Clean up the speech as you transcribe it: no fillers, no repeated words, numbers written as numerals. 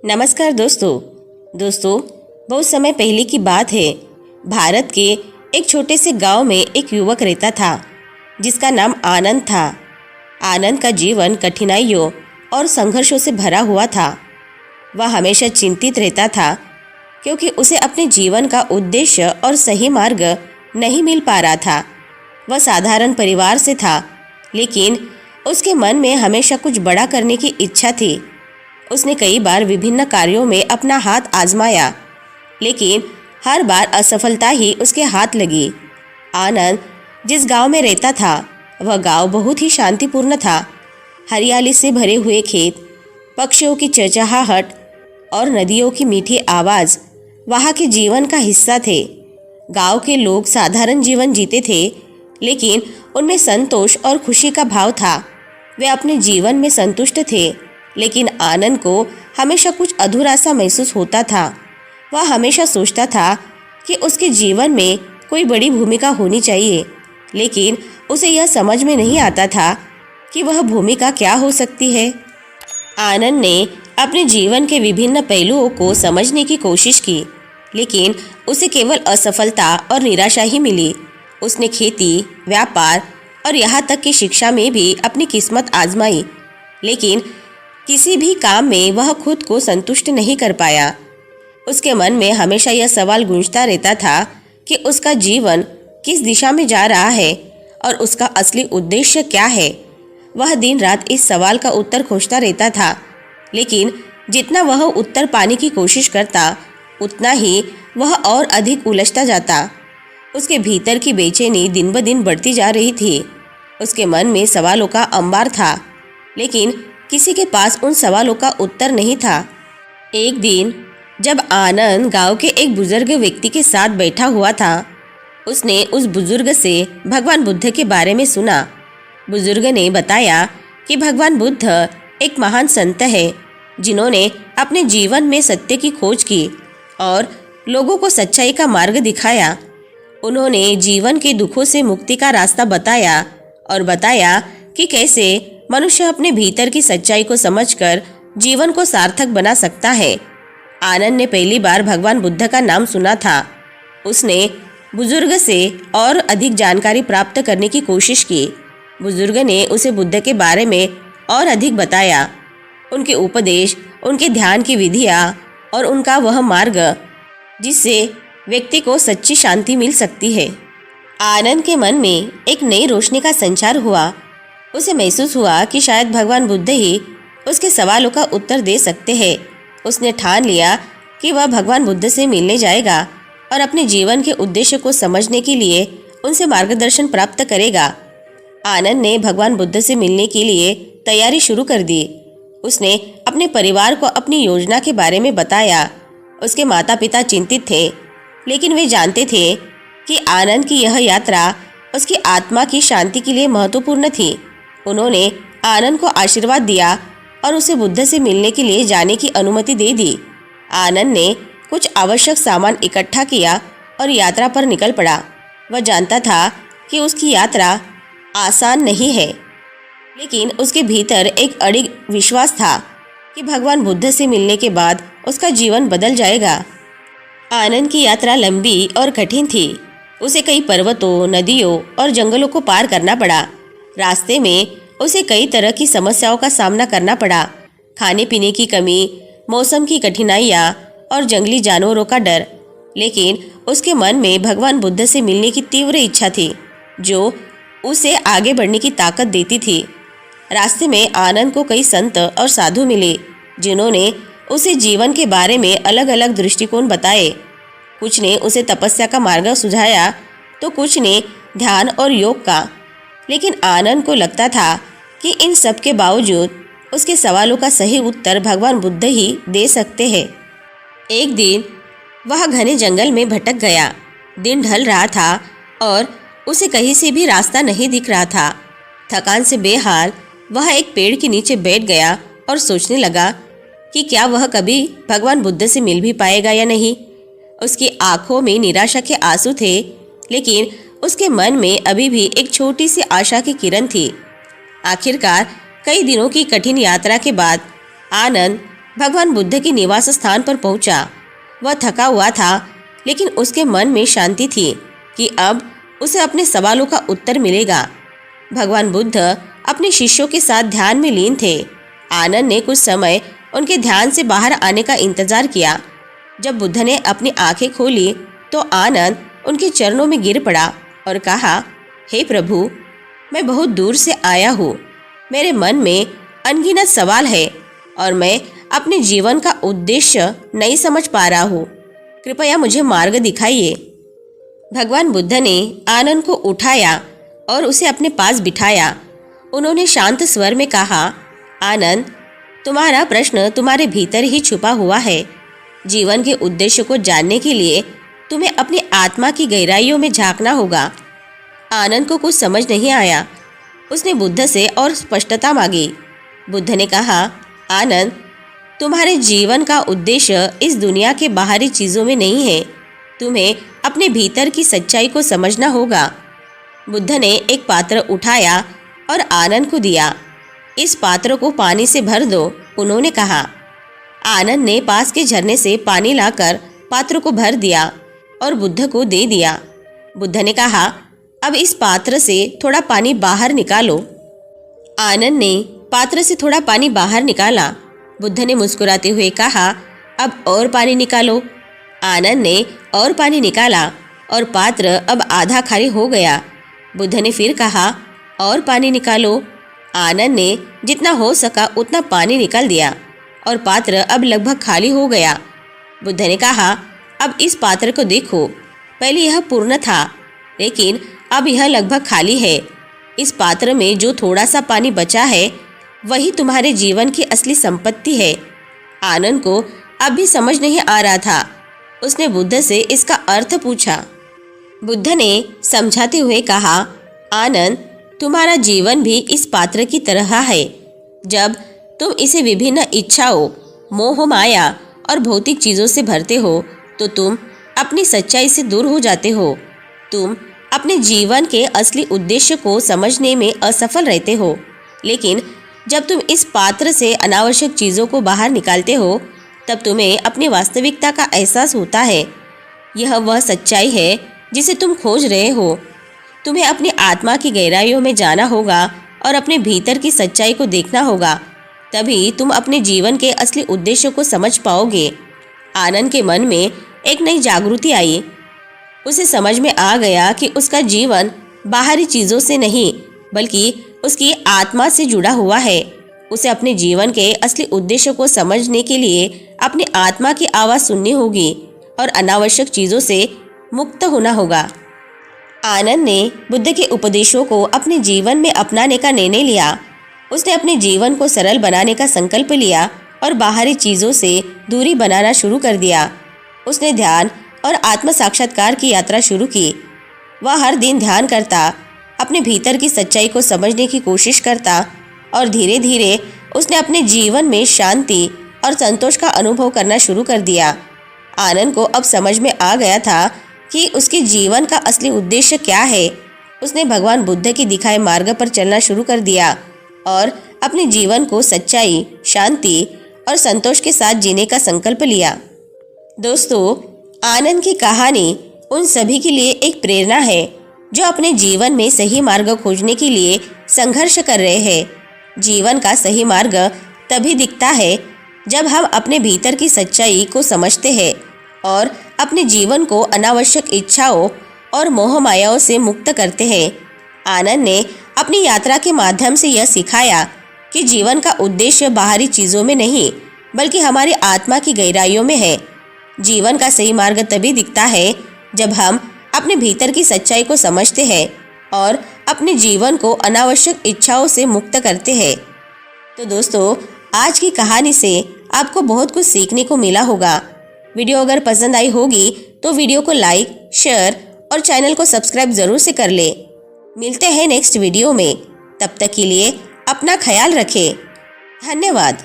नमस्कार दोस्तों बहुत समय पहले की बात है। भारत के एक छोटे से गांव में एक युवक रहता था जिसका नाम आनंद था। आनंद का जीवन कठिनाइयों और संघर्षों से भरा हुआ था। वह हमेशा चिंतित रहता था क्योंकि उसे अपने जीवन का उद्देश्य और सही मार्ग नहीं मिल पा रहा था। वह साधारण परिवार से था, लेकिन उसके मन में हमेशा कुछ बड़ा करने की इच्छा थी। उसने कई बार विभिन्न कार्यों में अपना हाथ आजमाया, लेकिन हर बार असफलता ही उसके हाथ लगी। आनंद जिस गांव में रहता था, वह गांव बहुत ही शांतिपूर्ण था। हरियाली से भरे हुए खेत, पक्षियों की चहचहाहट और नदियों की मीठी आवाज़ वहाँ के जीवन का हिस्सा थे। गांव के लोग साधारण जीवन जीते थे, लेकिन उनमें संतोष और खुशी का भाव था। वे अपने जीवन में संतुष्ट थे, लेकिन आनंद को हमेशा कुछ अधूरा सा महसूस होता था। वह हमेशा सोचता था कि उसके जीवन में कोई बड़ी भूमिका होनी चाहिए, लेकिन उसे यह समझ में नहीं आता था कि वह भूमिका क्या हो सकती है। आनंद ने अपने जीवन के विभिन्न पहलुओं को समझने की कोशिश की, लेकिन उसे केवल असफलता और निराशा ही मिली। उसने खेती, व्यापार और यहाँ तक कि शिक्षा में भी अपनी किस्मत आजमाई, लेकिन किसी भी काम में वह खुद को संतुष्ट नहीं कर पाया। उसके मन में हमेशा यह सवाल गूंजता रहता था कि उसका जीवन किस दिशा में जा रहा है और उसका असली उद्देश्य क्या है। वह दिन रात इस सवाल का उत्तर खोजता रहता था, लेकिन जितना वह उत्तर पाने की कोशिश करता, उतना ही वह और अधिक उलझता जाता। उसके भीतर की बेचैनी दिन ब दिन बढ़ती जा रही थी। उसके मन में सवालों का अंबार था, लेकिन किसी के पास उन सवालों का उत्तर नहीं था। एक दिन जब आनंद गांव के एक बुजुर्ग व्यक्ति के साथ बैठा हुआ था, उसने उस बुजुर्ग से भगवान बुद्ध के बारे में सुना। बुजुर्ग ने बताया कि भगवान बुद्ध एक महान संत है, जिन्होंने अपने जीवन में सत्य की खोज की और लोगों को सच्चाई का मार्ग दिखाया। उन्होंने जीवन के दुखों से मुक्ति का रास्ता बताया और बताया कि कैसे मनुष्य अपने भीतर की सच्चाई को समझकर जीवन को सार्थक बना सकता है। आनंद ने पहली बार भगवान बुद्ध का नाम सुना था। उसने बुजुर्ग से और अधिक जानकारी प्राप्त करने की कोशिश की। बुजुर्ग ने उसे बुद्ध के बारे में और अधिक बताया, उनके उपदेश, उनके ध्यान की विधियाँ और उनका वह मार्ग जिससे व्यक्ति को सच्ची शांति मिल सकती है। आनंद के मन में एक नई रोशनी का संचार हुआ। उसे महसूस हुआ कि शायद भगवान बुद्ध ही उसके सवालों का उत्तर दे सकते हैं। उसने ठान लिया कि वह भगवान बुद्ध से मिलने जाएगा और अपने जीवन के उद्देश्य को समझने के लिए उनसे मार्गदर्शन प्राप्त करेगा। आनंद ने भगवान बुद्ध से मिलने के लिए तैयारी शुरू कर दी। उसने अपने परिवार को अपनी योजना के बारे में बताया। उसके माता पिता चिंतित थे, लेकिन वे जानते थे कि आनंद की यह यात्रा उसकी आत्मा की शांति के लिए महत्वपूर्ण थी। उन्होंने आनंद को आशीर्वाद दिया और उसे बुद्ध से मिलने के लिए जाने की अनुमति दे दी। आनंद ने कुछ आवश्यक सामान इकट्ठा किया और यात्रा पर निकल पड़ा। वह जानता था कि उसकी यात्रा आसान नहीं है, लेकिन उसके भीतर एक अड़िग विश्वास था कि भगवान बुद्ध से मिलने के बाद उसका जीवन बदल जाएगा। आनंद की यात्रा लंबी और कठिन थी। उसे कई पर्वतों, नदियों और जंगलों को पार करना पड़ा। रास्ते में उसे कई तरह की समस्याओं का सामना करना पड़ा। खाने पीने की कमी, मौसम की कठिनाइयाँ और जंगली जानवरों का डर। लेकिन उसके मन में भगवान बुद्ध से मिलने की तीव्र इच्छा थी, जो उसे आगे बढ़ने की ताकत देती थी। रास्ते में आनंद को कई संत और साधु मिले, जिन्होंने उसे जीवन के बारे में अलग अलग दृष्टिकोण बताए। कुछ ने उसे तपस्या का मार्ग सुझाया, तो कुछ ने ध्यान और योग का। लेकिन आनंद को लगता था कि इन सब के बावजूद उसके सवालों का सही उत्तर भगवान बुद्ध ही दे सकते हैं। एक दिन वह घने जंगल में भटक गया। दिन ढल रहा था और उसे कहीं से भी रास्ता नहीं दिख रहा था। थकान से बेहाल वह एक पेड़ के नीचे बैठ गया और सोचने लगा कि क्या वह कभी भगवान बुद्ध से मिल भी पाएगा या नहीं। उसकी आंखों में निराशा के आंसू थे, लेकिन उसके मन में अभी भी एक छोटी सी आशा की किरण थी। आखिरकार कई दिनों की कठिन यात्रा के बाद आनंद भगवान बुद्ध के निवास स्थान पर पहुंचा। वह थका हुआ था, लेकिन उसके मन में शांति थी कि अब उसे अपने सवालों का उत्तर मिलेगा। भगवान बुद्ध अपने शिष्यों के साथ ध्यान में लीन थे। आनंद ने कुछ समय उनके ध्यान से बाहर आने का इंतजार किया। जब बुद्ध ने अपनी आंखें खोली तो आनंद उनके चरणों में गिर पड़ा और कहा, हे प्रभु, मैं बहुत दूर से आया हूँ। मेरे मन में अनगिनत सवाल है और मैं अपने जीवन का उद्देश्य नहीं समझ पा रहा हूँ। कृपया मुझे मार्ग दिखाइए। भगवान बुद्ध ने आनंद को उठाया और उसे अपने पास बिठाया। उन्होंने शांत स्वर में कहा, आनंद, तुम्हारा प्रश्न तुम्हारे भीतर ही छुपा हुआ है। जीवन के उद्देश्य को जानने के लिए तुम्हें अपनी आत्मा की गहराइयों में झांकना होगा। आनंद को कुछ समझ नहीं आया। उसने बुद्ध से और स्पष्टता मांगी। बुद्ध ने कहा, आनंद, तुम्हारे जीवन का उद्देश्य इस दुनिया के बाहरी चीज़ों में नहीं है। तुम्हें अपने भीतर की सच्चाई को समझना होगा। बुद्ध ने एक पात्र उठाया और आनंद को दिया। इस पात्र को पानी से भर दो, उन्होंने कहा। आनंद ने पास के झरने से पानी लाकर पात्र को भर दिया और बुद्ध को दे दिया। बुद्ध ने कहा, अब इस पात्र से थोड़ा पानी बाहर निकालो। आनंद ने पात्र से थोड़ा पानी बाहर निकाला। बुद्ध ने मुस्कुराते हुए कहा, अब और पानी निकालो। आनंद ने और पानी निकाला और पात्र अब आधा खाली हो गया। बुद्ध ने फिर कहा, और पानी निकालो। आनंद ने जितना हो सका उतना पानी निकाल दिया और पात्र अब लगभग खाली हो गया। बुद्ध ने कहा, अब इस पात्र को देखो। पहले यह पूर्ण था, लेकिन अब यह लगभग खाली है। इस पात्र में जो थोड़ा सा पानी बचा है, वही तुम्हारे जीवन की असली संपत्ति है। आनंद को अब भी समझ नहीं आ रहा था। उसने बुद्ध से इसका अर्थ पूछा। बुद्ध ने समझाते हुए कहा, आनंद, तुम्हारा जीवन भी इस पात्र की तरह है। जब तुम इसे विभिन्न इच्छाओं, मोह, माया और भौतिक चीज़ों से भरते हो तो तुम अपनी सच्चाई से दूर हो जाते हो। तुम अपने जीवन के असली उद्देश्य को समझने में असफल रहते हो। लेकिन जब तुम इस पात्र से अनावश्यक चीज़ों को बाहर निकालते हो, तब तुम्हें अपनी वास्तविकता का एहसास होता है। यह वह सच्चाई है जिसे तुम खोज रहे हो। तुम्हें अपनी आत्मा की गहराइयों में जाना होगा और अपने भीतर की सच्चाई को देखना होगा। तभी तुम अपने जीवन के असली उद्देश्य को समझ पाओगे। आनंद के मन में एक नई जागृति आई। उसे समझ में आ गया कि उसका जीवन बाहरी चीज़ों से नहीं, बल्कि उसकी आत्मा से जुड़ा हुआ है। उसे अपने जीवन के असली उद्देश्य को समझने के लिए अपनी आत्मा की आवाज़ सुननी होगी और अनावश्यक चीज़ों से मुक्त होना होगा। आनंद ने बुद्ध के उपदेशों को अपने जीवन में अपनाने का निर्णय लिया। उसने अपने जीवन को सरल बनाने का संकल्प लिया और बाहरी चीज़ों से दूरी बनाना शुरू कर दिया। उसने ध्यान और आत्म साक्षात्कार की यात्रा शुरू की। वह हर दिन ध्यान करता, अपने भीतर की सच्चाई को समझने की कोशिश करता और धीरे धीरे उसने अपने जीवन में शांति और संतोष का अनुभव करना शुरू कर दिया। आनंद को अब समझ में आ गया था कि उसके जीवन का असली उद्देश्य क्या है। उसने भगवान बुद्ध के दिखाए मार्ग पर चलना शुरू कर दिया और अपने जीवन को सच्चाई, शांति और संतोष के साथ जीने का संकल्प लिया। दोस्तों, आनंद की कहानी उन सभी के लिए एक प्रेरणा है जो अपने जीवन में सही मार्ग खोजने के लिए संघर्ष कर रहे हैं। जीवन का सही मार्ग तभी दिखता है जब हम अपने भीतर की सच्चाई को समझते हैं और अपने जीवन को अनावश्यक इच्छाओं और मोह मायाओं से मुक्त करते हैं। आनंद ने अपनी यात्रा के माध्यम से यह सिखाया कि जीवन का उद्देश्य बाहरी चीज़ों में नहीं, बल्कि हमारी आत्मा की गहराइयों में है। जीवन का सही मार्ग तभी दिखता है जब हम अपने भीतर की सच्चाई को समझते हैं और अपने जीवन को अनावश्यक इच्छाओं से मुक्त करते हैं। तो दोस्तों, आज की कहानी से आपको बहुत कुछ सीखने को मिला होगा। वीडियो अगर पसंद आई होगी तो वीडियो को लाइक, शेयर और चैनल को सब्सक्राइब ज़रूर से कर ले। मिलते हैं नेक्स्ट वीडियो में। तब तक के लिए अपना ख्याल रखें। धन्यवाद।